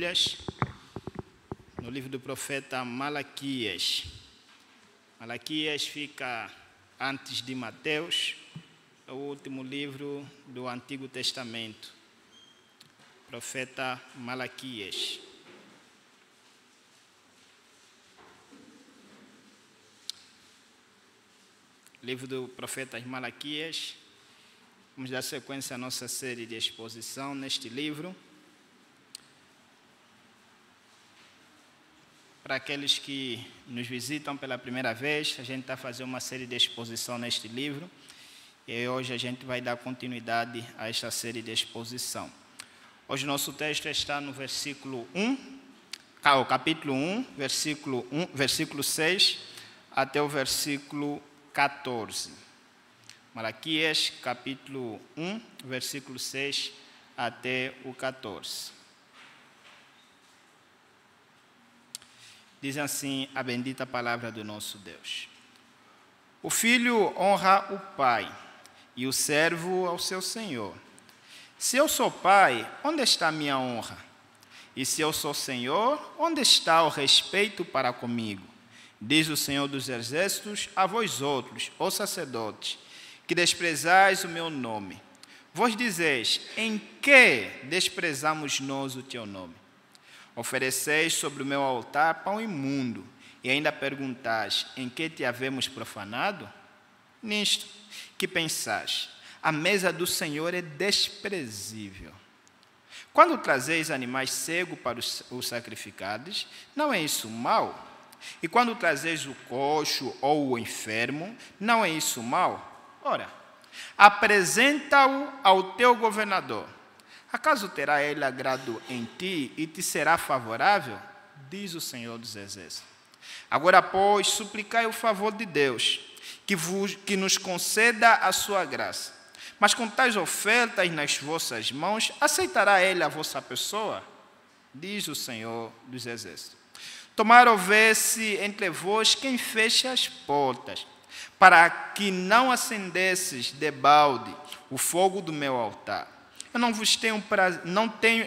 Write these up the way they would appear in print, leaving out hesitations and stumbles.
Bíblias no livro do profeta Malaquias. Malaquias fica antes de Mateus, é o último livro do Antigo Testamento. Profeta Malaquias. Livro do profeta Malaquias. Vamos dar sequência à nossa série de exposição neste livro. Para aqueles que nos visitam pela primeira vez, a gente está fazendo uma série de exposição neste livro. E hoje a gente vai dar continuidade a esta série de exposição. Hoje nosso texto está no versículo 1, capítulo 1, versículo 6 até o versículo 14. Malaquias, capítulo 1, versículo 6 até o 14. Diz assim a bendita palavra do nosso Deus. O filho honra o pai, e o servo ao seu senhor. Se eu sou pai, onde está a minha honra? E se eu sou senhor, onde está o respeito para comigo? Diz o Senhor dos Exércitos a vós outros, ó sacerdotes, que desprezais o meu nome. Vós dizeis, em que desprezamos nós o teu nome? Ofereceis sobre o meu altar pão imundo, e ainda perguntais, em que te havemos profanado? Nisto, que pensais? A mesa do Senhor é desprezível. Quando trazeis animais cegos para os sacrificados, não é isso mal? E quando trazeis o coxo ou o enfermo, não é isso mal? Ora, apresenta-o ao teu governador. Acaso terá ele agrado em ti e te será favorável? Diz o Senhor dos Exércitos. Agora, pois, suplicai o favor de Deus, que nos conceda a sua graça. Mas com tais ofertas nas vossas mãos, aceitará ele a vossa pessoa? Diz o Senhor dos Exércitos. Tomara houvesse entre vós quem feche as portas, para que não acendesses debalde o fogo do meu altar.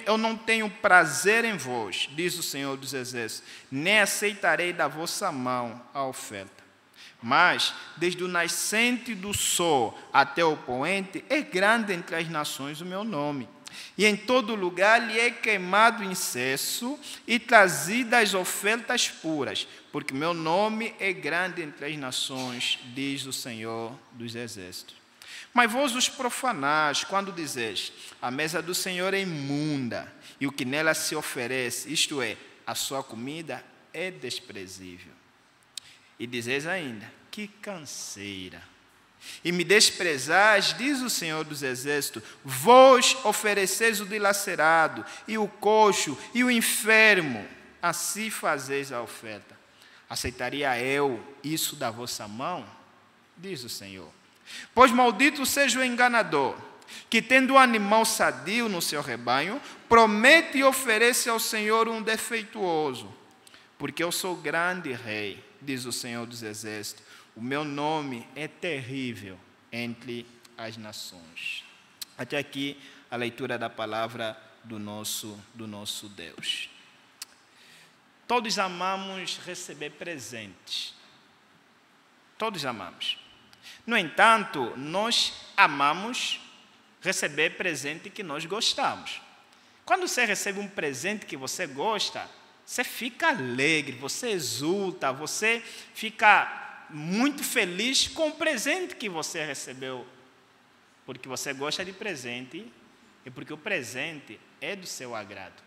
Eu não tenho prazer em vós, diz o Senhor dos Exércitos, nem aceitarei da vossa mão a oferta. Mas, desde o nascente do sol até o poente, é grande entre as nações o meu nome. E em todo lugar lhe é queimado incenso e trazidas ofertas puras, porque meu nome é grande entre as nações, diz o Senhor dos Exércitos. Mas vós os profanais, quando dizeis, a mesa do Senhor é imunda, e o que nela se oferece, isto é, a sua comida, é desprezível. E dizeis ainda, que canseira. E me desprezais, diz o Senhor dos Exércitos, vós ofereceis o dilacerado, e o coxo, e o enfermo, assim fazeis a oferta. Aceitaria eu isso da vossa mão? Diz o Senhor. Pois maldito seja o enganador, que tendo um animal sadio no seu rebanho, promete e oferece ao Senhor um defeituoso. Porque eu sou grande rei, diz o Senhor dos Exércitos, o meu nome é terrível entre as nações. Até aqui a leitura da palavra do nosso Deus. Todos amamos receber presentes. Todos amamos. No entanto, nós amamos receber presente que nós gostamos. Quando você recebe um presente que você gosta, você fica alegre, você exulta, você fica muito feliz com o presente que você recebeu, porque você gosta de presente e porque o presente é do seu agrado.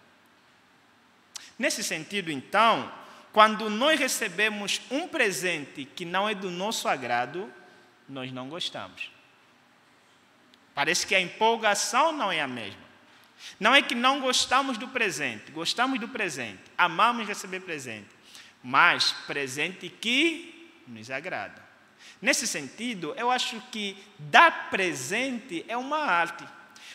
Nesse sentido, então, quando nós recebemos um presente que não é do nosso agrado, nós não gostamos. Parece que a empolgação não é a mesma. Não é que não gostamos do presente, gostamos do presente, amamos receber presente, mas presente que nos agrada. Nesse sentido, eu acho que dar presente é uma arte,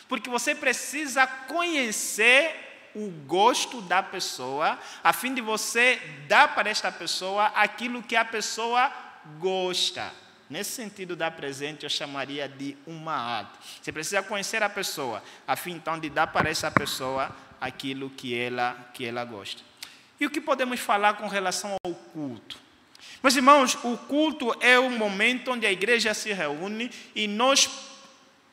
porque você precisa conhecer o gosto da pessoa, a fim de você dar para esta pessoa aquilo que a pessoa gosta. Nesse sentido, dar presente eu chamaria de uma arte. Você precisa conhecer a pessoa, a fim então de dar para essa pessoa aquilo que ela gosta. E o que podemos falar com relação ao culto? Meus irmãos, o culto é o momento onde a igreja se reúne e nós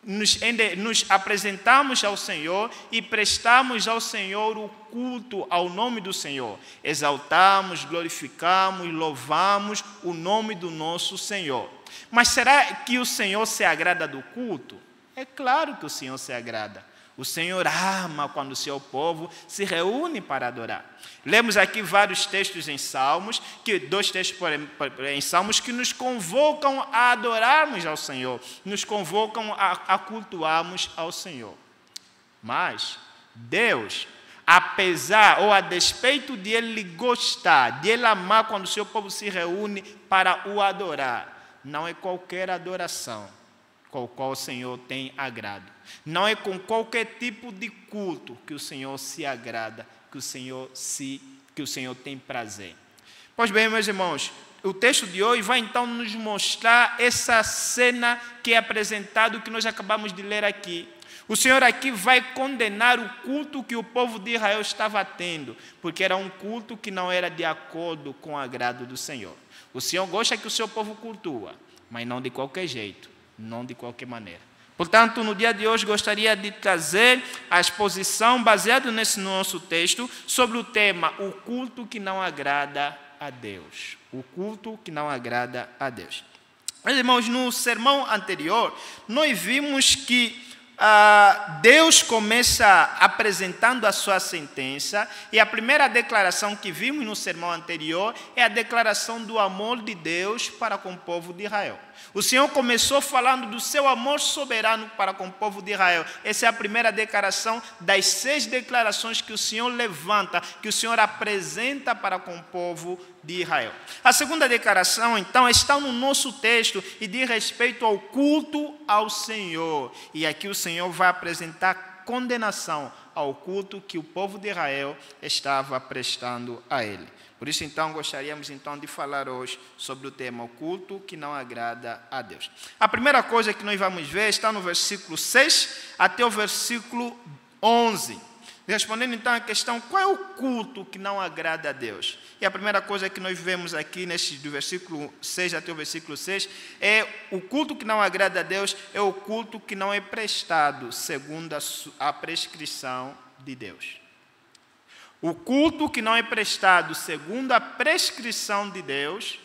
nos apresentamos ao Senhor e prestamos ao Senhor o culto ao nome do Senhor. Exaltamos, glorificamos, louvamos o nome do nosso Senhor. Mas será que o Senhor se agrada do culto? É claro que o Senhor se agrada. O Senhor ama quando o seu povo se reúne para adorar. Lemos aqui vários textos em Salmos, dois textos em Salmos que nos convocam a adorarmos ao Senhor, nos convocam a cultuarmos ao Senhor. Mas Deus, apesar ou a despeito de Ele gostar, de Ele amar quando o seu povo se reúne para o adorar, não é qualquer adoração com o qual o Senhor tem agrado. Não é com qualquer tipo de culto que o Senhor se agrada, que o Senhor tem prazer. Pois bem, meus irmãos, o texto de hoje vai então nos mostrar essa cena que é apresentado, que nós acabamos de ler aqui. O Senhor aqui vai condenar o culto que o povo de Israel estava tendo, porque era um culto que não era de acordo com o agrado do Senhor. O Senhor gosta que o seu povo cultua, mas não de qualquer jeito, não de qualquer maneira. Portanto, no dia de hoje, gostaria de trazer a exposição, baseada nesse nosso texto, sobre o tema, o culto que não agrada a Deus. O culto que não agrada a Deus. Meus irmãos, no sermão anterior, nós vimos que Deus começa apresentando a sua sentença, e a primeira declaração que vimos no sermão anterior é a declaração do amor de Deus para com o povo de Israel. O Senhor começou falando do seu amor soberano para com o povo de Israel. Essa é a primeira declaração das 6 declarações que o Senhor levanta, que o Senhor apresenta para com o povo de Israel. A segunda declaração, então, está no nosso texto e diz respeito ao culto ao Senhor. E aqui o Senhor vai apresentar condenação ao culto que o povo de Israel estava prestando a Ele. Por isso, então, gostaríamos então de falar hoje sobre o tema, o culto que não agrada a Deus. A primeira coisa que nós vamos ver está no versículo 6 até o versículo 11. Respondendo então à questão, qual é o culto que não agrada a Deus? E a primeira coisa que nós vemos aqui, do versículo 6 até o versículo 6, é o culto que não agrada a Deus, é o culto que não é prestado segundo a prescrição de Deus. O culto que não é prestado segundo a prescrição de Deus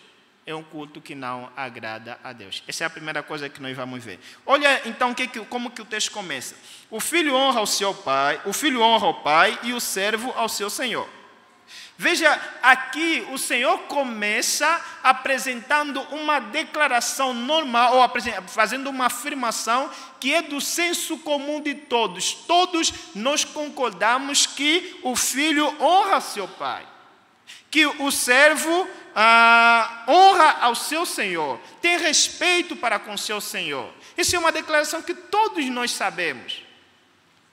é um culto que não agrada a Deus. Essa é a primeira coisa que nós vamos ver. Olha então como que o texto começa. O filho honra o pai e o servo ao seu senhor. Veja, aqui o Senhor começa apresentando uma declaração normal, ou fazendo uma afirmação que é do senso comum de todos. Todos nós concordamos que o filho honra seu pai, que o servo honra ao seu senhor, tem respeito para com seu senhor. Isso é uma declaração que todos nós sabemos.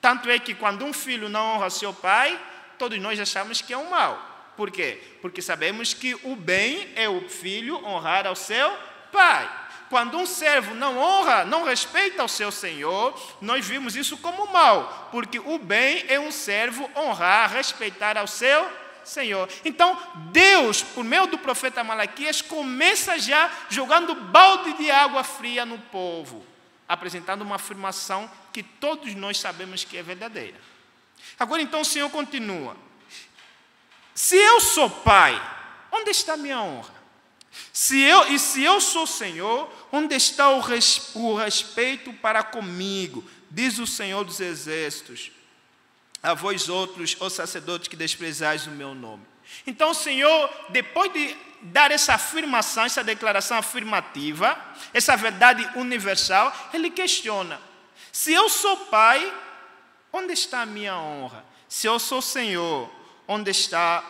Tanto é que quando um filho não honra seu pai, todos nós achamos que é um mal. Por quê? Porque sabemos que o bem é o filho honrar ao seu pai. Quando um servo não honra, não respeita ao seu senhor, nós vimos isso como mal, porque o bem é um servo honrar, respeitar ao seu senhor. Então, Deus, por meio do profeta Malaquias, começa já jogando balde de água fria no povo, apresentando uma afirmação que todos nós sabemos que é verdadeira. Agora, então, o Senhor continua. Se eu sou pai, onde está minha honra? Se eu sou Senhor, onde está o respeito para comigo? Diz o Senhor dos Exércitos, a vós outros, ó sacerdotes, que desprezais o meu nome. Então o Senhor, depois de dar essa afirmação, essa declaração afirmativa, essa verdade universal, Ele questiona. Se eu sou pai, onde está a minha honra? Se eu sou Senhor, onde está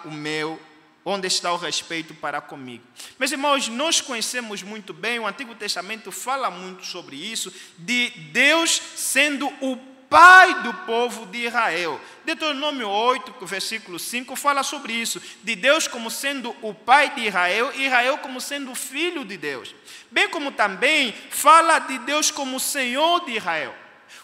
o respeito para comigo? Meus irmãos, nós conhecemos muito bem, o Antigo Testamento fala muito sobre isso, de Deus sendo o pai do povo de Israel. Deuteronômio 8, versículo 5, fala sobre isso, de Deus como sendo o pai de Israel, e Israel como sendo o filho de Deus. Bem como também fala de Deus como Senhor de Israel.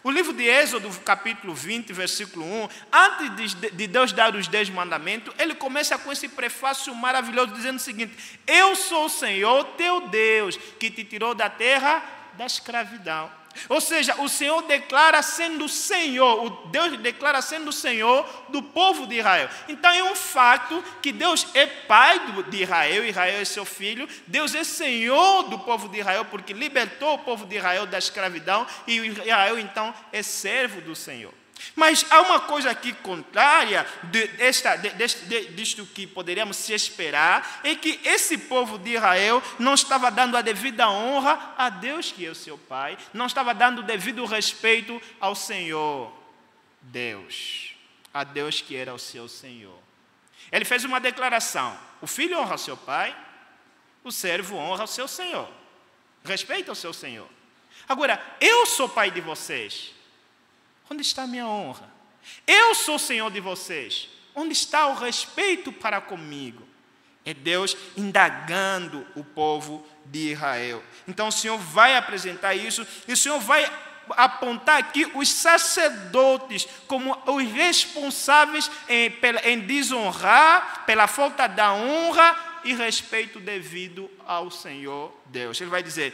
O livro de Êxodo, capítulo 20, versículo 1, antes de Deus dar os 10 mandamentos, ele começa com esse prefácio maravilhoso, dizendo o seguinte: eu sou o Senhor, teu Deus, que te tirou da terra da escravidão. Ou seja, o Senhor declara sendo o Senhor, o Deus declara sendo o Senhor do povo de Israel. Então é um fato que Deus é pai de Israel, Israel é seu filho, Deus é Senhor do povo de Israel, porque libertou o povo de Israel da escravidão, e Israel então é servo do Senhor. Mas há uma coisa aqui contrária disto que poderíamos se esperar, é que esse povo de Israel não estava dando a devida honra a Deus, que é o seu Pai, não estava dando o devido respeito ao Senhor Deus, a Deus que era o seu Senhor. Ele fez uma declaração: o filho honra o seu pai, o servo honra o seu Senhor, respeita o seu Senhor. Agora, eu sou pai de vocês, onde está a minha honra? Eu sou Senhor de vocês, onde está o respeito para comigo? É Deus indagando o povo de Israel. Então o Senhor vai apresentar isso, e o Senhor vai apontar aqui os sacerdotes como os responsáveis em desonrar, pela falta da honra e respeito devido ao Senhor Deus. Ele vai dizer: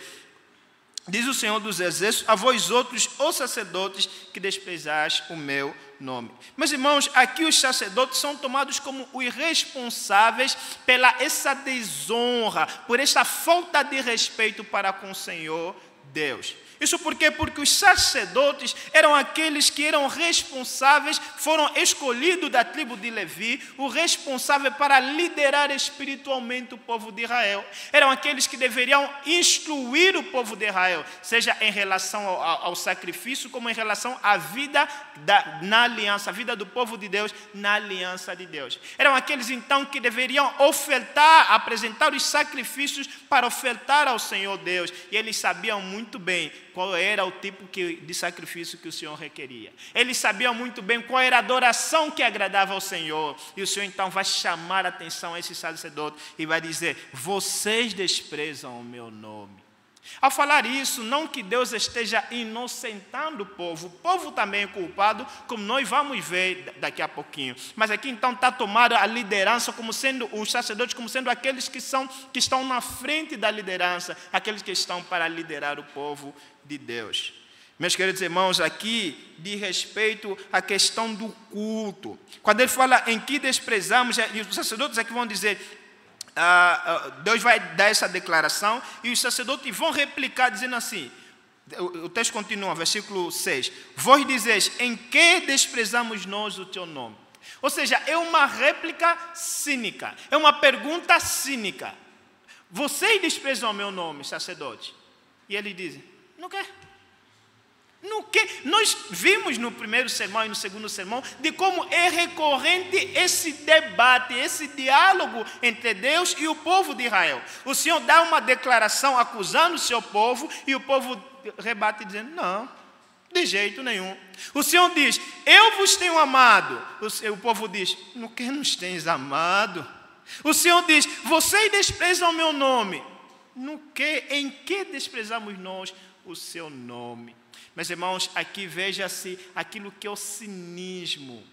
diz o Senhor dos Exércitos, a vós outros, os sacerdotes, que desprezais o meu nome. Meus irmãos, aqui os sacerdotes são tomados como os responsáveis pela essa desonra, por essa falta de respeito para com o Senhor Deus. Isso por quê? Porque os sacerdotes eram aqueles que eram responsáveis, foram escolhidos da tribo de Levi, o responsável para liderar espiritualmente o povo de Israel. Eram aqueles que deveriam instruir o povo de Israel, seja em relação ao sacrifício, como em relação à vida na aliança, a vida do povo de Deus na aliança de Deus. Eram aqueles então que deveriam ofertar, apresentar os sacrifícios para ofertar ao Senhor Deus. E eles sabiam muito bem qual era o tipo de sacrifício que o Senhor requeria. Eles sabiam muito bem qual era a adoração que agradava ao Senhor. E o Senhor então vai chamar a atenção a esse sacerdote e vai dizer: vocês desprezam o meu nome. Ao falar isso, não que Deus esteja inocentando o povo também é culpado, como nós vamos ver daqui a pouquinho. Mas aqui então está tomada a liderança como sendo, os sacerdotes como sendo aqueles que estão na frente da liderança, aqueles que estão para liderar o povo de Deus. Meus queridos irmãos, aqui diz respeito à questão do culto. Quando ele fala em que desprezamos, e os sacerdotes aqui vão dizer, Deus vai dar essa declaração e os sacerdotes vão replicar dizendo assim, o texto continua, versículo 6, vós dizeis, em que desprezamos nós o teu nome? Ou seja, é uma réplica cínica, é uma pergunta cínica. Vocês desprezam o meu nome, sacerdote? E ele diz, não quer. No que nós vimos no primeiro sermão e no segundo sermão de como é recorrente esse debate, esse diálogo entre Deus e o povo de Israel. O Senhor dá uma declaração acusando o seu povo e o povo rebate dizendo, não, de jeito nenhum. O Senhor diz, eu vos tenho amado. O povo diz, no que nos tens amado? O Senhor diz, vocês desprezam o meu nome. Em que desprezamos nós o seu nome? Meus irmãos, aqui veja-se aquilo que é o cinismo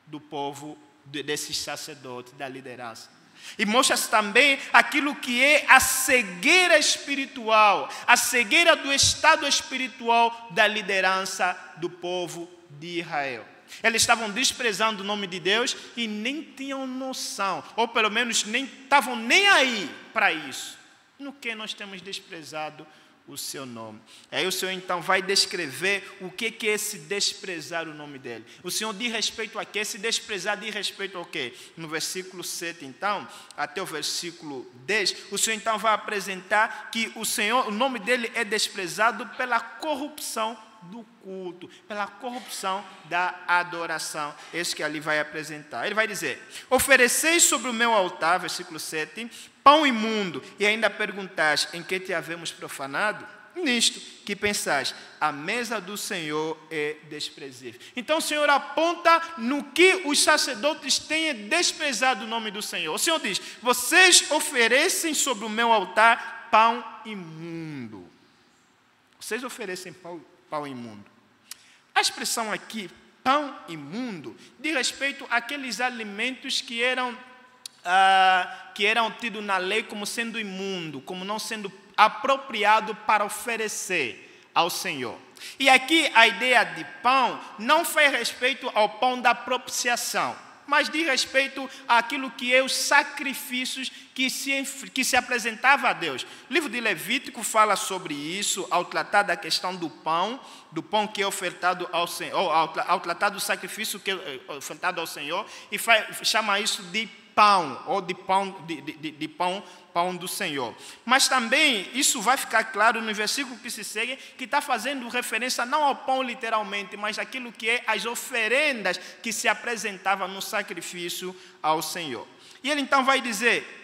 do povo, desses sacerdotes, da liderança. E mostra-se também aquilo que é a cegueira espiritual, a cegueira do estado espiritual da liderança do povo de Israel. Eles estavam desprezando o nome de Deus e nem tinham noção, ou pelo menos nem estavam nem aí para isso. No que nós temos desprezado o seu nome? Aí o Senhor então vai descrever o que é esse desprezar o nome dele. O Senhor diz respeito a quê? Esse desprezar diz respeito ao quê? No versículo 7 então, até o versículo 10, o Senhor então vai apresentar que o nome dele é desprezado pela corrupção do culto, pela corrupção da adoração. Esse que ali vai apresentar. Ele vai dizer, ofereceis sobre o meu altar, versículo 7, pão imundo, e ainda perguntais, em que te havemos profanado? Nisto que pensais, a mesa do Senhor é desprezível. Então o Senhor aponta no que os sacerdotes têm desprezado o nome do Senhor. O Senhor diz, vocês oferecem sobre o meu altar pão imundo. Vocês oferecem pão imundo. A expressão aqui, pão imundo, diz respeito àqueles alimentos que eram tidos na lei como sendo imundo, como não sendo apropriado para oferecer ao Senhor. E aqui a ideia de pão não faz respeito ao pão da propiciação, mas diz respeito àquilo que é os sacrifícios que se apresentava a Deus. O livro de Levítico fala sobre isso ao tratar da questão do pão que é ofertado ao Senhor, ao tratar do sacrifício que é ofertado ao Senhor, e chama isso de pão, ou de pão do Senhor. Mas também isso vai ficar claro no versículo que se segue, que está fazendo referência não ao pão literalmente, mas aquilo que é as oferendas que se apresentavam no sacrifício ao Senhor. E ele então vai dizer,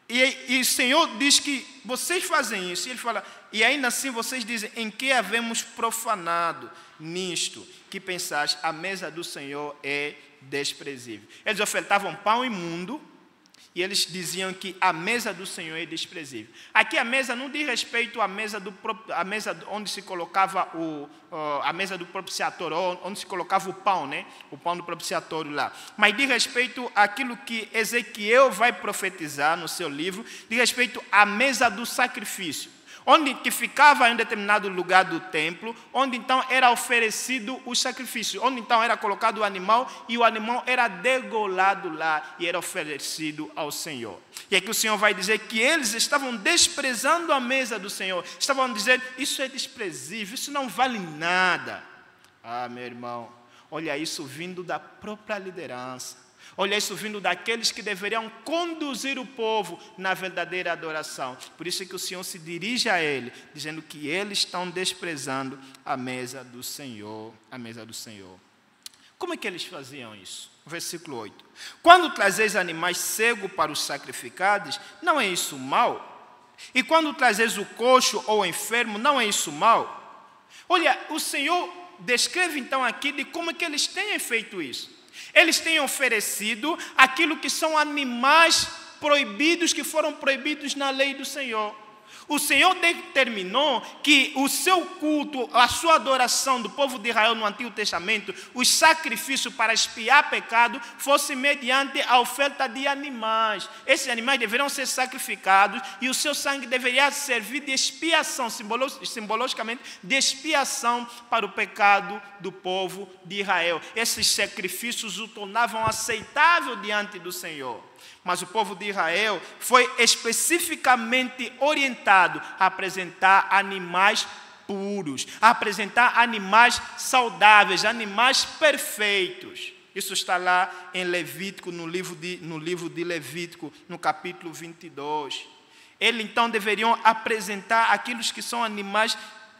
e o Senhor diz que vocês fazem isso, e ele fala, e ainda assim vocês dizem, em que havemos profanado nisto, que pensais, a mesa do Senhor é desprezível. Eles ofertavam pão imundo, e eles diziam que a mesa do Senhor é desprezível. Aqui a mesa não diz respeito à mesa onde se colocava a mesa do propiciatório, onde se colocava o pão, né? O pão do propiciatório lá. Mas diz respeito àquilo que Ezequiel vai profetizar no seu livro, diz respeito à mesa do sacrifício, onde que ficava em um determinado lugar do templo, onde então era oferecido o sacrifício, onde então era colocado o animal, e o animal era degolado lá e era oferecido ao Senhor. E aqui o Senhor vai dizer que eles estavam desprezando a mesa do Senhor, estavam dizendo, isso é desprezível, isso não vale nada. Ah, meu irmão, olha isso vindo da própria liderança. Olha isso vindo daqueles que deveriam conduzir o povo na verdadeira adoração. Por isso é que o Senhor se dirige a ele, dizendo que eles estão desprezando a mesa do Senhor. A mesa do Senhor. Como é que eles faziam isso? Versículo 8. Quando trazeis animais cegos para os sacrificados, não é isso mal? E quando trazeis o coxo ou o enfermo, não é isso mal? Olha, o Senhor descreve então aqui de como é que eles têm feito isso. Eles têm oferecido aquilo que são animais proibidos, que foram proibidos na lei do Senhor. O Senhor determinou que o seu culto, a sua adoração do povo de Israel no Antigo Testamento, os sacrifícios para expiar pecado, fosse mediante a oferta de animais. Esses animais deveriam ser sacrificados e o seu sangue deveria servir de expiação, simbolicamente, de expiação para o pecado do povo de Israel. Esses sacrifícios o tornavam aceitável diante do Senhor. Mas o povo de Israel foi especificamente orientado a apresentar animais puros, a apresentar animais saudáveis, animais perfeitos. Isso está lá em Levítico, no livro de Levítico, no capítulo 22. Eles então deveriam apresentar aqueles que são animais,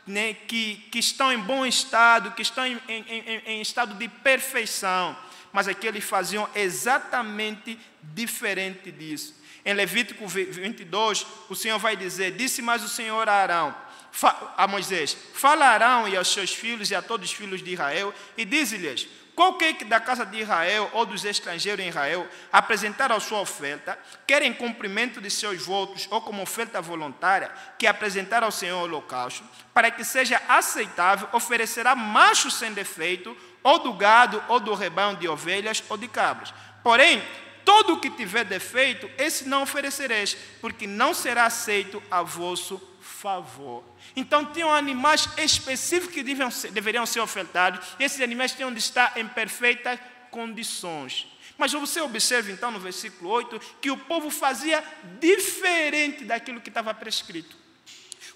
né, que estão em bom estado, que estão em estado de perfeição. Mas aqui eles faziam exatamente diferente disso. Em Levítico 22, o Senhor vai dizer, disse mais o Senhor a Moisés, falarão e aos seus filhos e a todos os filhos de Israel, e diz-lhes, qualquer que da casa de Israel ou dos estrangeiros em Israel apresentar a sua oferta, quer em cumprimento de seus votos ou como oferta voluntária, que apresentar ao Senhor o holocausto, para que seja aceitável, oferecerá macho sem defeito, ou do gado, ou do rebanho de ovelhas, ou de cabras. Porém, todo o que tiver defeito, esse não oferecereis, porque não será aceito a vosso favor. Então, tinham animais específicos que deveriam ser ofertados, e esses animais tinham de estar em perfeitas condições. Mas você observa, então, no versículo 8, que o povo fazia diferente daquilo que estava prescrito.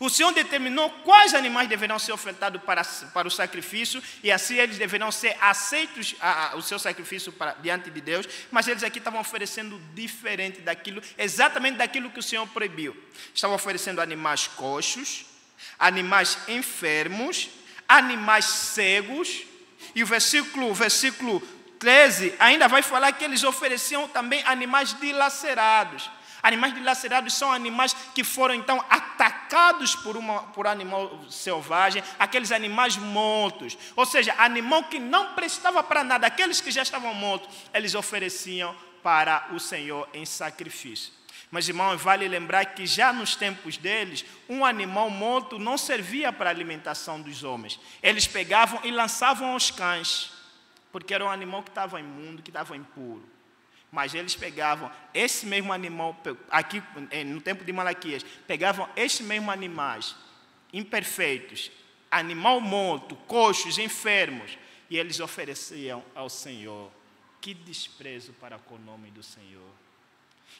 O Senhor determinou quais animais deveriam ser ofertados para o sacrifício, e assim eles deveriam ser aceitos, o seu sacrifício diante de Deus, mas eles aqui estavam oferecendo diferente daquilo, exatamente daquilo que o Senhor proibiu. Estavam oferecendo animais coxos, animais enfermos, animais cegos, e o versículo 13 ainda vai falar que eles ofereciam também animais dilacerados. Animais dilacerados são animais que foram, então, atacados por animal selvagem, aqueles animais mortos. Ou seja, animal que não prestava para nada, aqueles que já estavam mortos, eles ofereciam para o Senhor em sacrifício. Mas, irmãos, vale lembrar que já nos tempos deles, um animal morto não servia para a alimentação dos homens. Eles pegavam e lançavam aos cães, porque era um animal que estava imundo, que estava impuro. Mas eles pegavam esse mesmo animal, aqui no tempo de Malaquias, pegavam esses mesmos animais imperfeitos, animal morto, coxos, enfermos, e eles ofereciam ao Senhor. Que desprezo para com o nome do Senhor.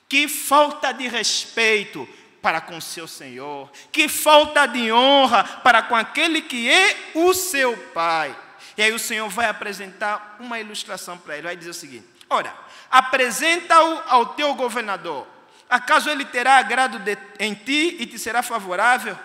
Que falta de respeito para com seu Senhor. Que falta de honra para com aquele que é o seu Pai. E aí o Senhor vai apresentar uma ilustração para ele. Vai dizer o seguinte: ora, apresenta-o ao teu governador. Acaso ele terá agrado em ti e te será favorável?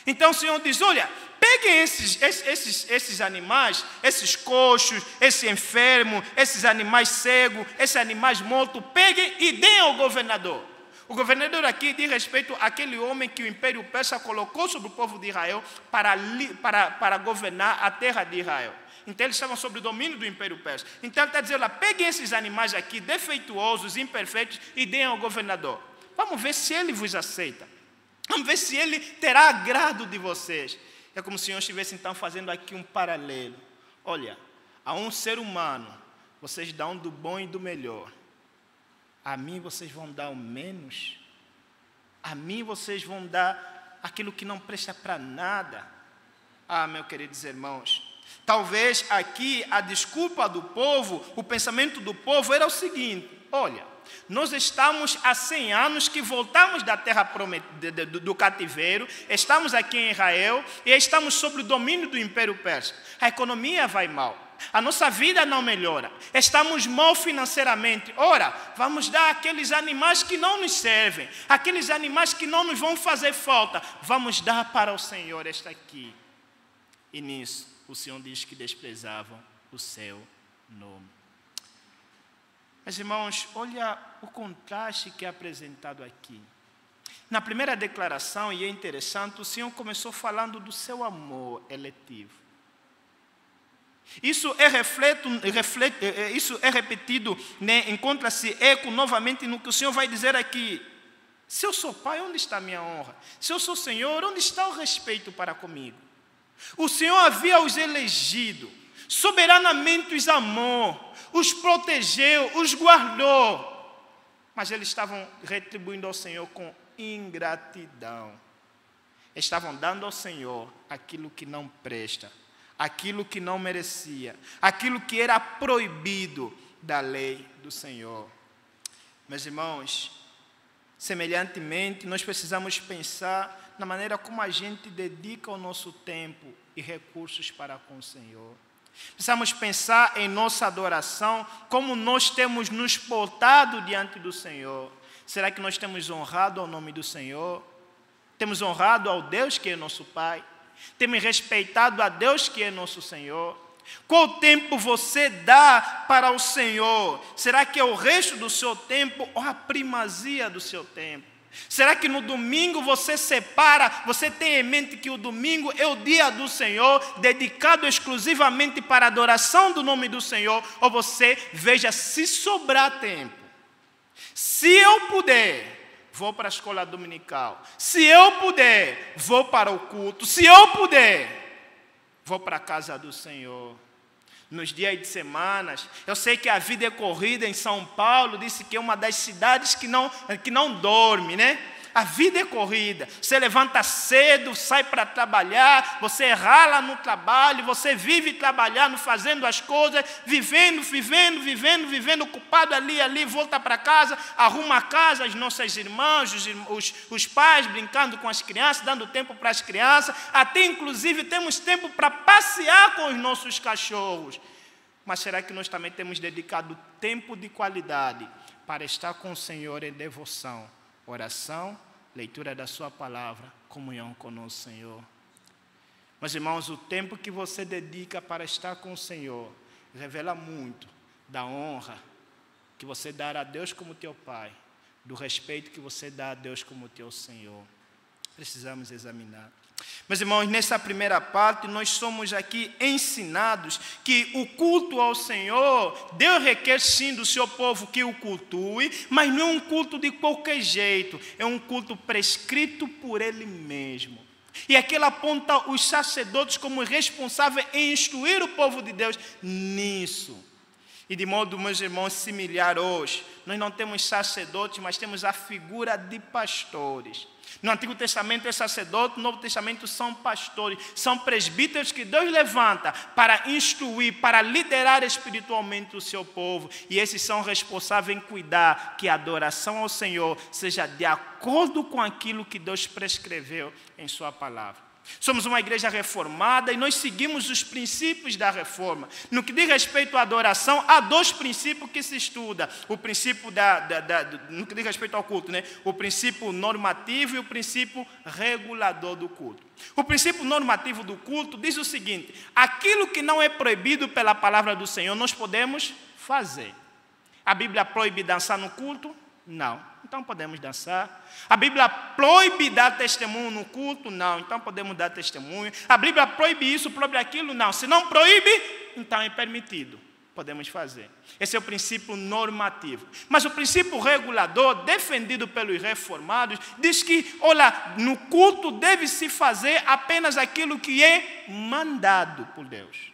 Então o Senhor diz: olha, peguem esses animais, esses coxos, esse enfermo, esses animais cegos, esses animais mortos, peguem e deem ao governador. O governador aqui diz respeito àquele homem que o Império Persa colocou sobre o povo de Israel para governar a terra de Israel. Então eles estavam sob o domínio do Império Persa. Então ele está dizendo: peguem esses animais aqui, defeituosos, imperfeitos, e deem ao governador. Vamos ver se ele vos aceita. Vamos ver se ele terá agrado de vocês. É como se o Senhor estivesse então fazendo aqui um paralelo. Olha, a um ser humano, vocês dão do bom e do melhor. A mim vocês vão dar o menos. A mim vocês vão dar aquilo que não presta para nada. Ah, meus queridos irmãos, talvez aqui a desculpa do povo, o pensamento do povo era o seguinte: olha, nós estamos há 100 anos que voltamos da terra do cativeiro, estamos aqui em Israel e estamos sob o domínio do Império Persa. A economia vai mal, a nossa vida não melhora, estamos mal financeiramente. Ora, vamos dar aqueles animais que não nos servem, aqueles animais que não nos vão fazer falta, vamos dar para o Senhor esta aqui. E nisso, o Senhor diz que desprezavam o seu nome. Mas, irmãos, olha o contraste que é apresentado aqui. Na primeira declaração, e é interessante, o Senhor começou falando do seu amor eletivo. Isso é repetido, né? Encontra-se eco novamente no que o Senhor vai dizer aqui. Se eu sou pai, onde está a minha honra? Se eu sou Senhor, onde está o respeito para comigo? O Senhor havia os elegido, soberanamente os amou, os protegeu, os guardou, mas eles estavam retribuindo ao Senhor com ingratidão. Estavam dando ao Senhor aquilo que não presta, aquilo que não merecia, aquilo que era proibido da lei do Senhor. Meus irmãos, semelhantemente, nós precisamos pensar na maneira como a gente dedica o nosso tempo e recursos para com o Senhor. Precisamos pensar em nossa adoração, como nós temos nos portado diante do Senhor. Será que nós temos honrado ao nome do Senhor? Temos honrado ao Deus que é nosso Pai? Temos respeitado a Deus que é nosso Senhor? Qual tempo você dá para o Senhor? Será que é o resto do seu tempo ou a primazia do seu tempo? Será que no domingo você separa, você tem em mente que o domingo é o dia do Senhor, dedicado exclusivamente para a adoração do nome do Senhor? Ou você veja, se sobrar tempo, se eu puder, vou para a escola dominical, se eu puder, vou para o culto, se eu puder, vou para a casa do Senhor. Nos dias de semanas, eu sei que a vida é corrida em São Paulo, disse que é uma das cidades que não dorme, né? A vida é corrida, você levanta cedo, sai para trabalhar, você rala no trabalho, você vive trabalhando, fazendo as coisas, vivendo, ocupado ali, volta para casa, arruma a casa, as nossas irmãs, os pais brincando com as crianças, dando tempo para as crianças, até inclusive temos tempo para passear com os nossos cachorros. Mas será que nós também temos dedicado tempo de qualidade para estar com o Senhor em devoção? Oração, leitura da sua palavra, comunhão com o nosso Senhor. Mas, irmãos, o tempo que você dedica para estar com o Senhor revela muito da honra que você dá a Deus como teu Pai, do respeito que você dá a Deus como teu Senhor. Precisamos examinar. Meus irmãos, nessa primeira parte, nós somos aqui ensinados que o culto ao Senhor, Deus requer sim do seu povo que o cultue, mas não é um culto de qualquer jeito, é um culto prescrito por Ele mesmo. E aqui ele aponta os sacerdotes como responsáveis em instruir o povo de Deus nisso. E de modo, meus irmãos, similar hoje, nós não temos sacerdotes, mas temos a figura de pastores. No Antigo Testamento é sacerdote, no Novo Testamento são pastores, são presbíteros que Deus levanta para instruir, para liderar espiritualmente o seu povo. E esses são responsáveis em cuidar que a adoração ao Senhor seja de acordo com aquilo que Deus prescreveu em sua palavra. Somos uma igreja reformada e nós seguimos os princípios da reforma. No que diz respeito à adoração, há dois princípios que se estuda. O princípio no que diz respeito ao culto, né? O princípio normativo e o princípio regulador do culto. O princípio normativo do culto diz o seguinte: aquilo que não é proibido pela palavra do Senhor, nós podemos fazer. A Bíblia proíbe dançar no culto? Não. Então podemos dançar. A Bíblia proíbe dar testemunho no culto? Não. Então podemos dar testemunho. A Bíblia proíbe isso, proíbe aquilo? Não. Se não proíbe, então é permitido. Podemos fazer. Esse é o princípio normativo. Mas o princípio regulador, defendido pelos reformados, diz que, olha, no culto deve-se fazer apenas aquilo que é mandado por Deus.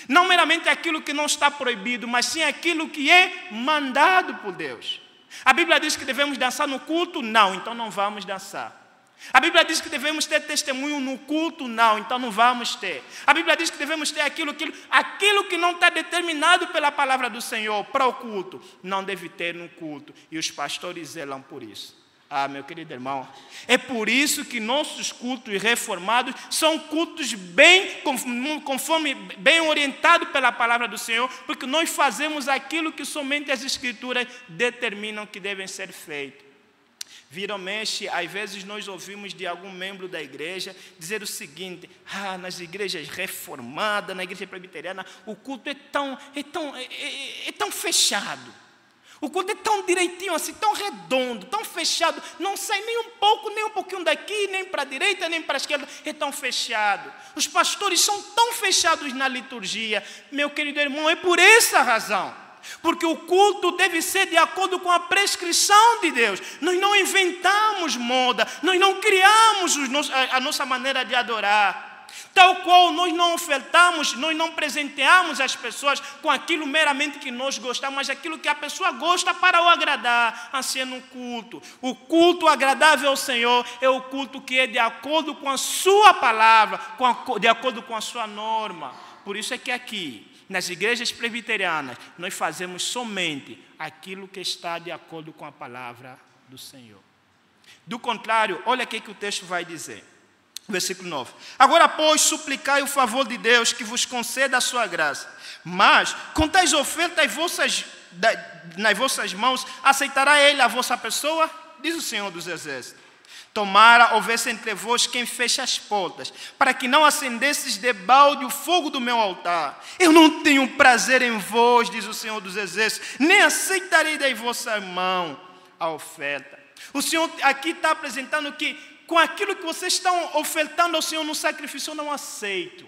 Não meramente aquilo que não está proibido, mas sim aquilo que é mandado por Deus. A Bíblia diz que devemos dançar no culto? Não, então não vamos dançar. A Bíblia diz que devemos ter testemunho no culto? Não, então não vamos ter. A Bíblia diz que devemos ter aquilo que não está determinado pela palavra do Senhor para o culto, não deve ter no culto. E os pastores zelam por isso. Ah, meu querido irmão, é por isso que nossos cultos reformados são cultos conforme bem orientados pela palavra do Senhor, porque nós fazemos aquilo que somente as Escrituras determinam que devem ser feitos. Vira ou mexe, às vezes nós ouvimos de algum membro da igreja dizer o seguinte: nas igrejas reformadas, na igreja presbiteriana, o culto é tão fechado. O culto é tão direitinho assim, tão redondo, tão fechado. Não sai nem um pouquinho daqui, nem para a direita, nem para a esquerda. É tão fechado. Os pastores são tão fechados na liturgia. Meu querido irmão, é por essa razão. Porque o culto deve ser de acordo com a prescrição de Deus. Nós não inventamos moda, nós não criamos a nossa maneira de adorar. Tal qual nós não ofertamos, nós não presenteamos as pessoas com aquilo meramente que nós gostamos, mas aquilo que a pessoa gosta para o agradar, assim é no culto. O culto agradável ao Senhor é o culto que é de acordo com a sua palavra, de acordo com a sua norma. Por isso é que aqui, nas igrejas presbiterianas, nós fazemos somente aquilo que está de acordo com a palavra do Senhor. Do contrário, olha o que o texto vai dizer. Versículo 9. Agora, pois, suplicai o favor de Deus que vos conceda a sua graça. Mas, com tais ofertas nas vossas mãos, aceitará Ele a vossa pessoa? Diz o Senhor dos Exércitos. Tomara houvesse entre vós quem feche as portas, para que não acendesses debalde o fogo do meu altar. Eu não tenho prazer em vós, diz o Senhor dos Exércitos, nem aceitarei da vossa mão a oferta. O Senhor aqui está apresentando que com aquilo que vocês estão ofertando ao Senhor no sacrifício, eu não aceito.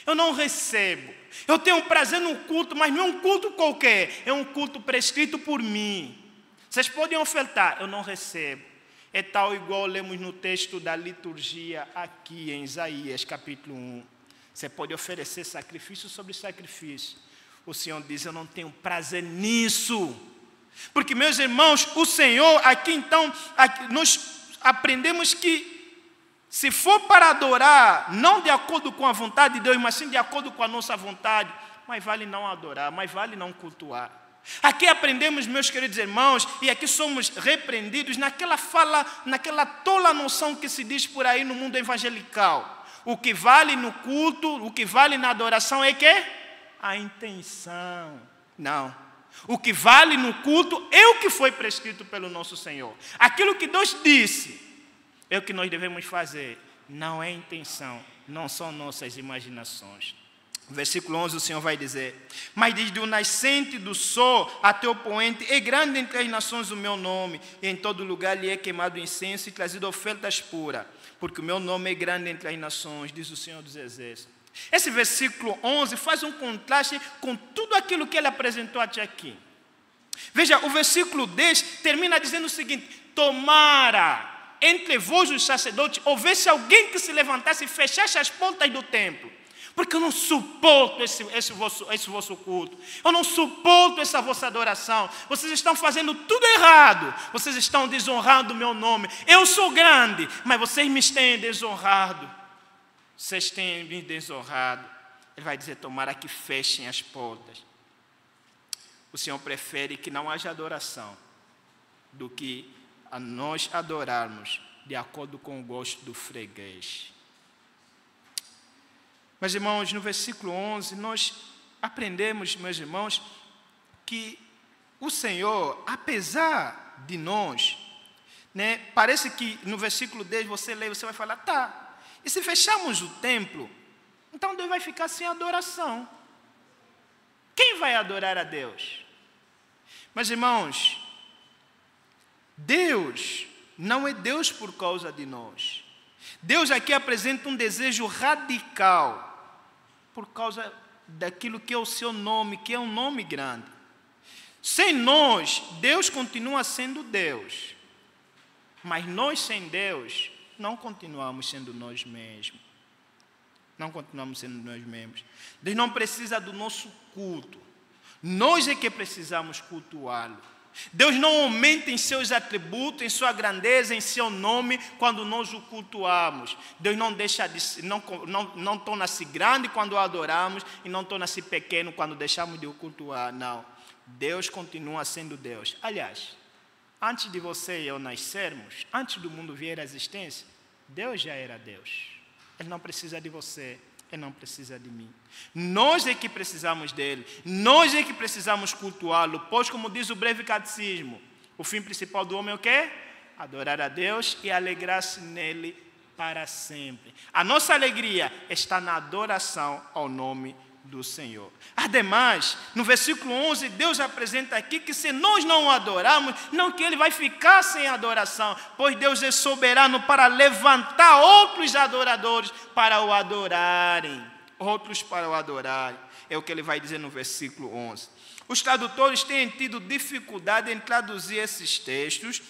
Eu não recebo. Eu tenho prazer no culto, mas não é um culto qualquer. É um culto prescrito por mim. Vocês podem ofertar, eu não recebo. É tal igual lemos no texto da liturgia aqui em Isaías, capítulo 1. Você pode oferecer sacrifício sobre sacrifício. O Senhor diz, eu não tenho prazer nisso. Porque, meus irmãos, o Senhor, aqui então, nós aprendemos que se for para adorar, não de acordo com a vontade de Deus, mas sim de acordo com a nossa vontade, mais vale não adorar, mais vale não cultuar. Aqui aprendemos, meus queridos irmãos, e aqui somos repreendidos naquela fala, naquela tola noção que se diz por aí no mundo evangelical. O que vale no culto, o que vale na adoração é que? A intenção. Não. O que vale no culto é o que foi prescrito pelo nosso Senhor. Aquilo que Deus disse é o que nós devemos fazer. Não é intenção, não são nossas imaginações. Versículo 11, o Senhor vai dizer: mas desde o nascente do sol até o poente, é grande entre as nações o meu nome, e em todo lugar lhe é queimado incenso e trazido ofertas puras, porque o meu nome é grande entre as nações, diz o Senhor dos Exércitos. Esse versículo 11 faz um contraste com tudo aquilo que ele apresentou até aqui. Veja, o versículo 10 termina dizendo o seguinte: tomara entre vós os sacerdotes houvesse alguém que se levantasse e fechasse as portas do templo, porque eu não suporto esse vosso culto, eu não suporto essa vossa adoração, vocês estão fazendo tudo errado, vocês estão desonrando o meu nome, eu sou grande, mas vocês me têm desonrado, vocês têm me desonrado. Ele vai dizer: tomara que fechem as portas. O Senhor prefere que não haja adoração do que a nós adorarmos de acordo com o gosto do freguês. Meus irmãos, no versículo 11, nós aprendemos, meus irmãos, que o Senhor, apesar de nós, parece que no versículo 10 você lê, você vai falar: tá, e se fecharmos o templo, então Deus vai ficar sem adoração. Quem vai adorar a Deus? Meus irmãos, Deus não é Deus por causa de nós. Deus aqui apresenta um desejo radical por causa daquilo que é o seu nome, que é um nome grande. Sem nós, Deus continua sendo Deus. Mas nós sem Deus, não continuamos sendo nós mesmos. Não continuamos sendo nós mesmos. Deus não precisa do nosso culto. Nós é que precisamos cultuá-lo. Deus não aumenta em seus atributos, em sua grandeza, em seu nome, quando nós o cultuamos. Deus não deixa não torna-se grande quando o adoramos e não torna-se pequeno quando deixamos de o cultuar. Não. Deus continua sendo Deus. Aliás, antes de você e eu nascermos, antes do mundo vir à existência, Deus já era Deus. Ele não precisa de você. Ele não precisa de mim. Nós é que precisamos dele. Nós é que precisamos cultuá-lo. Pois, como diz o breve catecismo, o fim principal do homem é o quê? Adorar a Deus e alegrar-se nele para sempre. A nossa alegria está na adoração ao nome do Senhor. Ademais, no versículo 11, Deus apresenta aqui que se nós não o adorarmos, não que ele vai ficar sem adoração, pois Deus é soberano para levantar outros adoradores para o adorarem. Outros para o adorarem. É o que ele vai dizer no versículo 11. Os tradutores têm tido dificuldade em traduzir esses textos,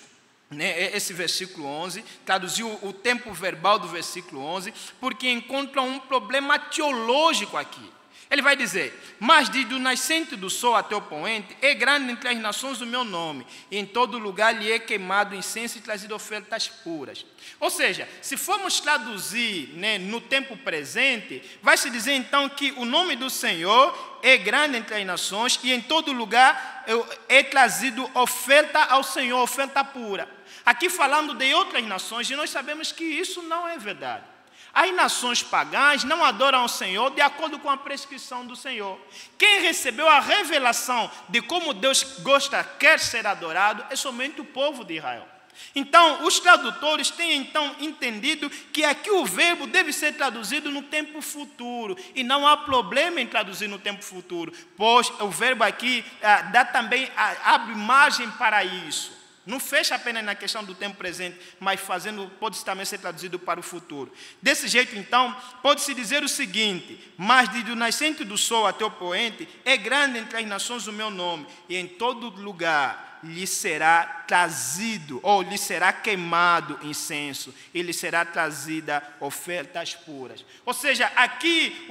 esse versículo 11, traduziu o tempo verbal do versículo 11, porque encontram um problema teológico aqui. Ele vai dizer: mas desde o nascente do sol até o poente, é grande entre as nações o meu nome, e em todo lugar lhe é queimado incenso e trazido ofertas puras. Ou seja, se formos traduzir no tempo presente, vai se dizer então que o nome do Senhor é grande entre as nações, e em todo lugar é trazido oferta ao Senhor, oferta pura. Aqui falando de outras nações, e nós sabemos que isso não é verdade. As nações pagãs não adoram ao Senhor de acordo com a prescrição do Senhor. Quem recebeu a revelação de como Deus quer ser adorado é somente o povo de Israel. Então, os tradutores têm então entendido que aqui o verbo deve ser traduzido no tempo futuro. E não há problema em traduzir no tempo futuro, pois o verbo aqui abre margem para isso. Não fecha apenas na questão do tempo presente, mas pode também ser traduzido para o futuro. Desse jeito, então, pode-se dizer o seguinte: mas desde o nascente do sol até o poente, é grande entre as nações o meu nome, e em todo lugar lhe será trazido, ou lhe será queimado incenso, e lhe será trazida ofertas puras. Ou seja, aqui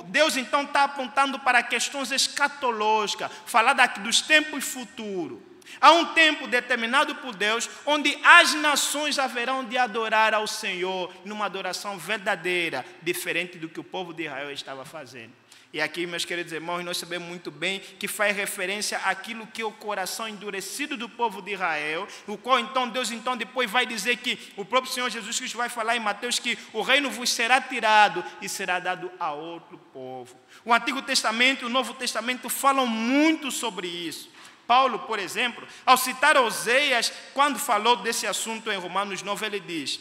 Deus então está apontando para questões escatológicas, falar dos tempos futuros. Há um tempo determinado por Deus, onde as nações haverão de adorar ao Senhor numa adoração verdadeira, diferente do que o povo de Israel estava fazendo. E aqui, meus queridos irmãos, nós sabemos muito bem que faz referência àquilo que é o coração endurecido do povo de Israel, o qual então Deus depois vai dizer que o próprio Senhor Jesus Cristo vai falar em Mateus que o reino vos será tirado e será dado a outro povo. O Antigo Testamento e o Novo Testamento falam muito sobre isso. Paulo, por exemplo, ao citar Oseias, quando falou desse assunto em Romanos 9, ele diz: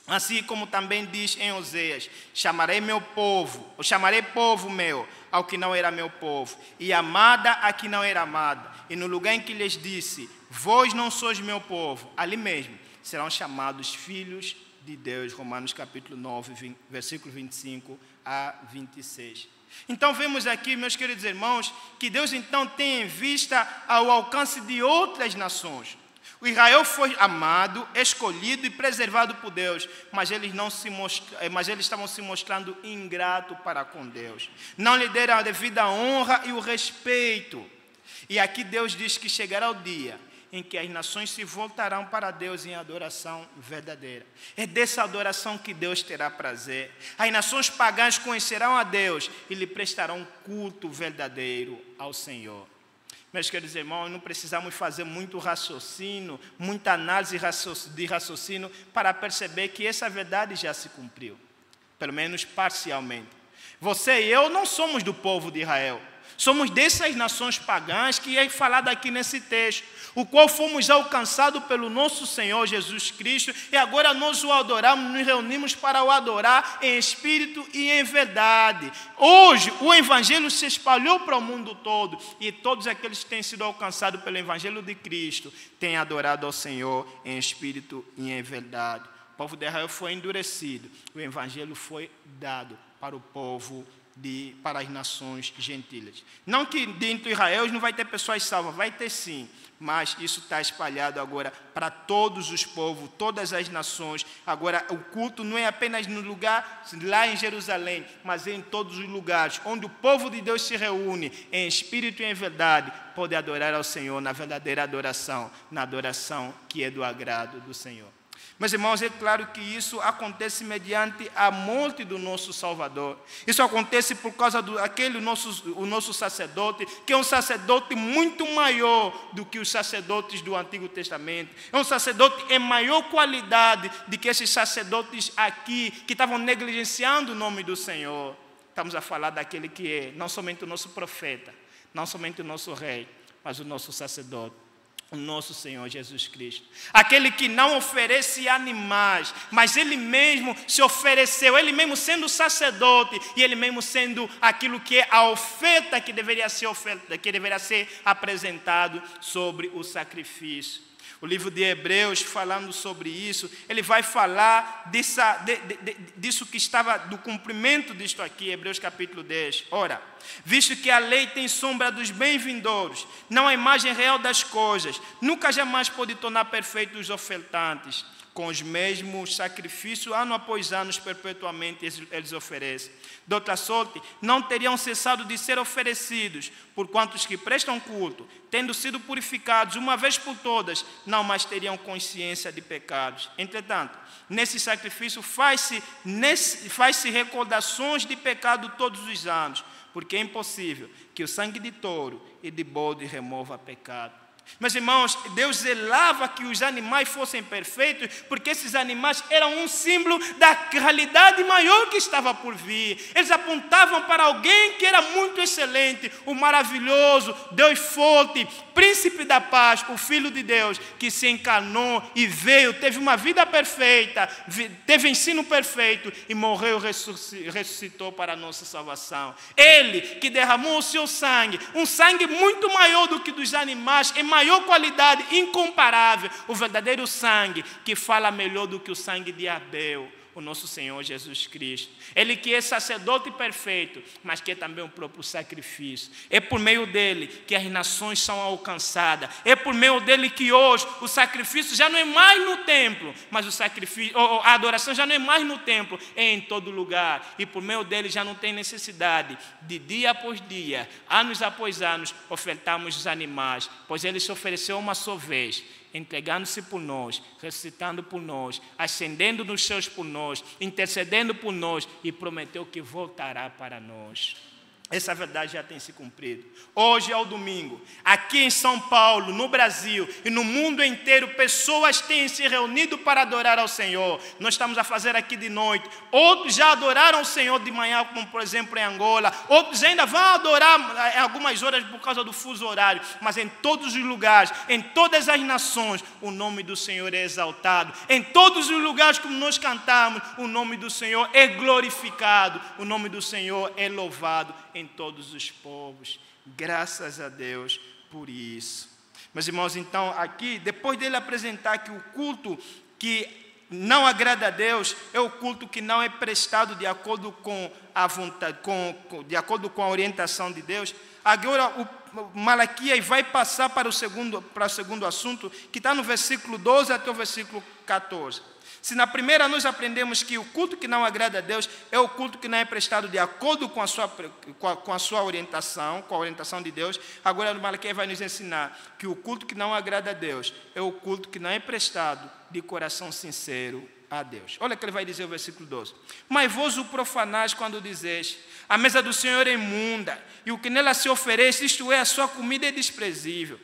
Assim como também diz em Oséias: chamarei povo meu, ao que não era meu povo, e amada a que não era amada. E no lugar em que lhes disse: vós não sois meu povo, ali mesmo serão chamados filhos de Deus. Romanos capítulo 9, versículo 25 a 26. Então vemos aqui, meus queridos irmãos, que Deus então tem em vista ao alcance de outras nações. O Israel foi amado, escolhido e preservado por Deus, mas eles estavam se mostrando ingratos para com Deus. Não lhe deram a devida honra e o respeito. E aqui Deus diz que chegará o dia em que as nações se voltarão para Deus em adoração verdadeira. É dessa adoração que Deus terá prazer. As nações pagãs conhecerão a Deus e lhe prestarão culto verdadeiro ao Senhor. Meus queridos irmãos, não precisamos fazer muito raciocínio, muita análise de raciocínio para perceber que essa verdade já se cumpriu, pelo menos parcialmente. Você e eu não somos do povo de Israel, somos dessas nações pagãs que é falado aqui nesse texto, o qual fomos alcançados pelo nosso Senhor Jesus Cristo, e agora nós o adoramos, nos reunimos para o adorar em espírito e em verdade. Hoje o Evangelho se espalhou para o mundo todo, e todos aqueles que têm sido alcançados pelo Evangelho de Cristo têm adorado ao Senhor em espírito e em verdade. O povo de Israel foi endurecido, o Evangelho foi dado para o povo para as nações gentílicas. Não que dentro de Israel não vai ter pessoas salvas, vai ter sim, mas isso está espalhado agora para todos os povos, todas as nações. Agora o culto não é apenas no lugar lá em Jerusalém, mas em todos os lugares onde o povo de Deus se reúne em espírito e em verdade, pode adorar ao Senhor na verdadeira adoração, na adoração que é do agrado do Senhor. Meus irmãos, é claro que isso acontece mediante a morte do nosso Salvador. Isso acontece por causa o nosso sacerdote, que é um sacerdote muito maior do que os sacerdotes do Antigo Testamento. É um sacerdote em maior qualidade do que esses sacerdotes aqui, que estavam negligenciando o nome do Senhor. Estamos a falar daquele que é não somente o nosso profeta, não somente o nosso rei, mas o nosso sacerdote. O nosso Senhor Jesus Cristo, aquele que não oferece animais, mas Ele mesmo se ofereceu, Ele mesmo sendo sacerdote, e Ele mesmo sendo aquilo que é a oferta que deveria ser apresentado sobre o sacrifício. O livro de Hebreus, falando sobre isso, ele vai falar disso que estava, do cumprimento disto aqui, Hebreus capítulo 10. Ora, visto que a lei tem sombra dos bem-vindouros, não a imagem real das coisas, nunca jamais pode tornar perfeitos os ofertantes. Com os mesmos sacrifícios, ano após ano, perpetuamente eles oferecem. De outra sorte, não teriam cessado de ser oferecidos, porquanto os que prestam culto, tendo sido purificados uma vez por todas, não mais teriam consciência de pecados. Entretanto, nesse sacrifício faz-se recordações de pecado todos os anos, porque é impossível que o sangue de touro e de bode remova pecado. Meus irmãos, Deus zelava que os animais fossem perfeitos, porque esses animais eram um símbolo da realidade maior que estava por vir. Eles apontavam para alguém que era muito excelente, o maravilhoso, Deus forte, príncipe da paz, o Filho de Deus, que se encarnou e veio, teve uma vida perfeita, teve ensino perfeito e morreu e ressuscitou para a nossa salvação. Ele que derramou o seu sangue, um sangue muito maior do que dos animais, em maior qualidade, incomparável, o verdadeiro sangue que fala melhor do que o sangue de Abel, o nosso Senhor Jesus Cristo. Ele que é sacerdote perfeito, mas que é também o próprio sacrifício. É por meio dele que as nações são alcançadas. É por meio dele que hoje o sacrifício já não é mais no templo, mas a adoração já não é mais no templo, é em todo lugar. E por meio dele já não tem necessidade de dia após dia, anos após anos, ofertarmos os animais, pois ele se ofereceu uma só vez, entregando-se por nós, ressuscitando por nós, ascendendo nos céus por nós, intercedendo por nós, e prometeu que voltará para nós. essa verdade já tem se cumprido. Hoje é o domingo. Aqui em São Paulo, no Brasil e no mundo inteiro, pessoas têm se reunido para adorar ao Senhor. Nós estamos a fazer aqui de noite. Outros já adoraram o Senhor de manhã, como por exemplo em Angola. Outros ainda vão adorar em algumas horas por causa do fuso horário. Mas em todos os lugares, em todas as nações, o nome do Senhor é exaltado. Em todos os lugares como nós cantamos, o nome do Senhor é glorificado. O nome do Senhor é louvado em todos os povos. Graças a Deus por isso. Meus irmãos, então aqui, depois dele apresentar que o culto que não agrada a Deus é o culto que não é prestado de acordo com a vontade, de acordo com a orientação de Deus, agora o Malaquias vai passar para o segundo assunto, que está no versículo 12 até o versículo 14. Se na primeira nós aprendemos que o culto que não agrada a Deus é o culto que não é prestado de acordo com a sua orientação, com a orientação de Deus, agora o Malaquias vai nos ensinar que o culto que não agrada a Deus é o culto que não é prestado de coração sincero a Deus. Olha o que ele vai dizer no versículo 12. Mas vós o profanais quando dizeis, a mesa do Senhor é imunda, e o que nela se oferece, isto é, a sua comida é desprezível.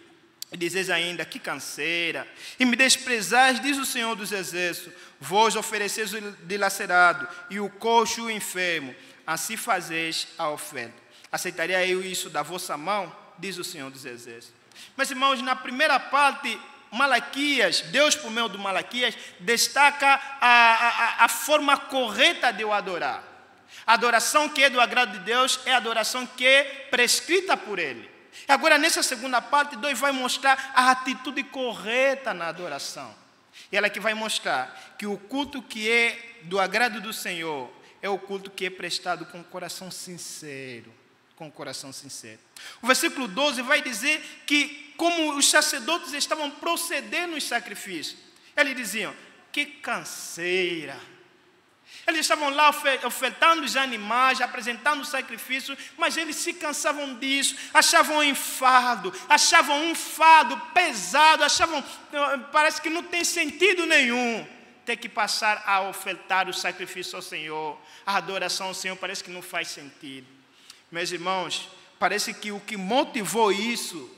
E dizeis ainda, que canseira, e me desprezais, diz o Senhor dos Exércitos, vós ofereceis o dilacerado, e o coxo e o enfermo, assim fazeis a oferta. Aceitaria eu isso da vossa mão? Diz o Senhor dos Exércitos. Meus irmãos, na primeira parte, Malaquias, Deus por meio do Malaquias, destaca a forma correta de o adorar. A adoração que é do agrado de Deus é a adoração que é prescrita por Ele. Agora, nessa segunda parte, Deus vai mostrar a atitude correta na adoração. E ela que vai mostrar que o culto que é do agrado do Senhor é o culto que é prestado com o coração sincero. Com o coração sincero. O versículo 12 vai dizer que como os sacerdotes estavam procedendo os sacrifícios, eles diziam, que canseira. Eles estavam lá ofertando os animais, apresentando o sacrifício, mas eles se cansavam disso, achavam um fardo pesado, parece que não tem sentido nenhum ter que passar a ofertar o sacrifício ao Senhor. A adoração ao Senhor parece que não faz sentido. Meus irmãos, parece que o que motivou isso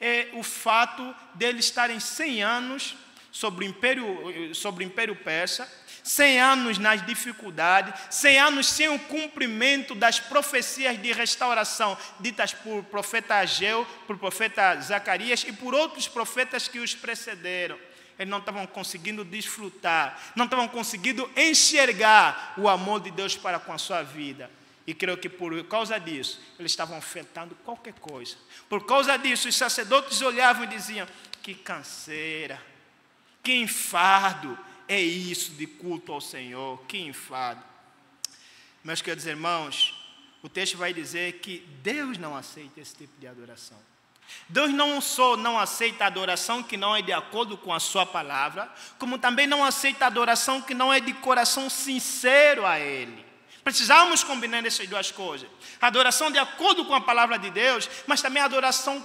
é o fato deles estarem 100 anos sobre o Império Persa, 100 anos nas dificuldades, 100 anos sem o cumprimento das profecias de restauração ditas por profeta Ageu, por profeta Zacarias e por outros profetas que os precederam. Eles não estavam conseguindo desfrutar, não estavam conseguindo enxergar o amor de Deus para com a sua vida. E creio que por causa disso, eles estavam ofertando qualquer coisa. Por causa disso, os sacerdotes olhavam e diziam, que canseira, que enfado é isso de culto ao Senhor, que enfado. Meus queridos irmãos, o texto vai dizer que Deus não aceita esse tipo de adoração. Deus não só não aceita a adoração que não é de acordo com a sua palavra, como também não aceita a adoração que não é de coração sincero a Ele. Precisamos combinar essas duas coisas. A adoração de acordo com a palavra de Deus, mas também a adoração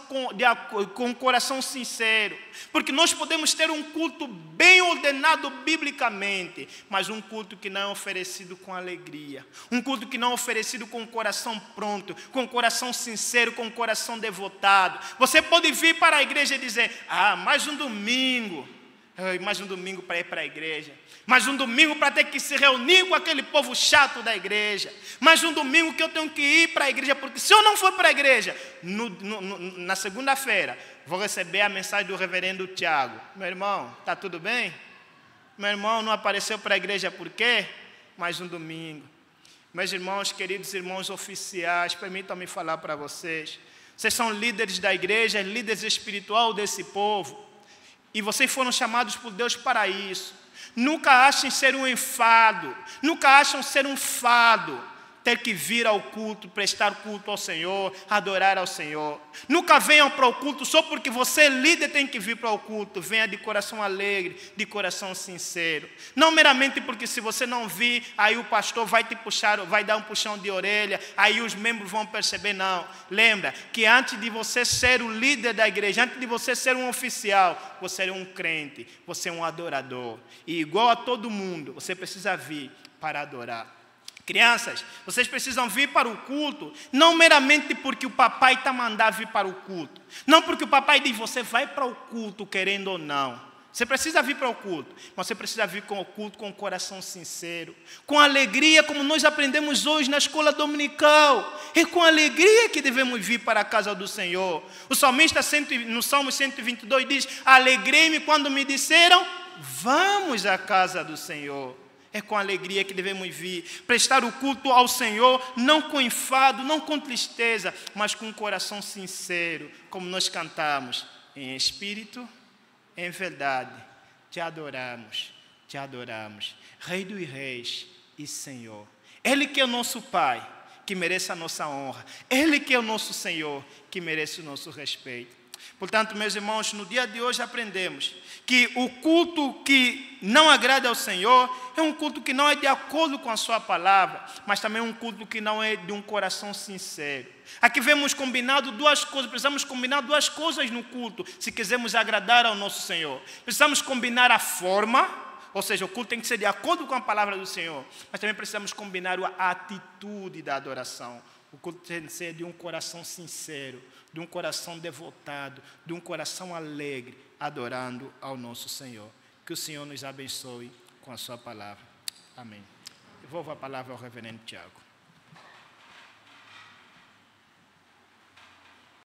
com coração sincero. Porque nós podemos ter um culto bem ordenado biblicamente, mas um culto que não é oferecido com alegria. Um culto que não é oferecido com o coração pronto, com o coração sincero, com o coração devotado. Você pode vir para a igreja e dizer, mais um domingo. Mais um domingo para ir para a igreja. Mais um domingo para ter que se reunir com aquele povo chato da igreja. Mais um domingo que eu tenho que ir para a igreja, porque se eu não for para a igreja, na segunda-feira, vou receber a mensagem do reverendo Tiago. Meu irmão, está tudo bem? Meu irmão não apareceu para a igreja por quê? Mais um domingo. Meus irmãos, queridos irmãos oficiais, permitam-me falar para vocês. Vocês são líderes da igreja, líderes espirituais desse povo. E vocês foram chamados por Deus para isso. Nunca achem ser um enfado, nunca acham ser um fado ter que vir ao culto, prestar culto ao Senhor, adorar ao Senhor. Nunca venham para o culto só porque você, líder, tem que vir para o culto. Venha de coração alegre, de coração sincero. Não meramente porque se você não vir, aí o pastor vai te puxar, vai dar um puxão de orelha, aí os membros vão perceber, não. Lembra que antes de você ser o líder da igreja, antes de você ser um oficial, você é um crente, você é um adorador. E igual a todo mundo, você precisa vir para adorar. Crianças, vocês precisam vir para o culto, não meramente porque o papai está mandando vir para o culto. Não porque o papai diz, você vai para o culto querendo ou não. Você precisa vir para o culto, mas você precisa vir com o culto com o coração sincero, com alegria, como nós aprendemos hoje na escola dominical. É com alegria que devemos vir para a casa do Senhor. O salmista no Salmo 122 diz, alegrei-me quando me disseram, vamos à casa do Senhor. É com alegria que devemos vir, prestar o culto ao Senhor, não com enfado, não com tristeza, mas com um coração sincero, como nós cantamos, em espírito, em verdade, te adoramos, Rei dos Reis e Senhor. Ele que é o nosso Pai, que merece a nossa honra. Ele que é o nosso Senhor, que merece o nosso respeito. Portanto, meus irmãos, no dia de hoje aprendemos que o culto que não agrada ao Senhor é um culto que não é de acordo com a sua palavra, mas também é um culto que não é de um coração sincero. Aqui vemos combinado duas coisas, precisamos combinar duas coisas no culto, se quisermos agradar ao nosso Senhor. Precisamos combinar a forma, ou seja, o culto tem que ser de acordo com a palavra do Senhor, mas também precisamos combinar a atitude da adoração. O culto tem que ser de um coração sincero, de um coração devotado, de um coração alegre, adorando ao nosso Senhor. Que o Senhor nos abençoe com a sua palavra. Amém. Devolvo a palavra ao reverendo Tiago.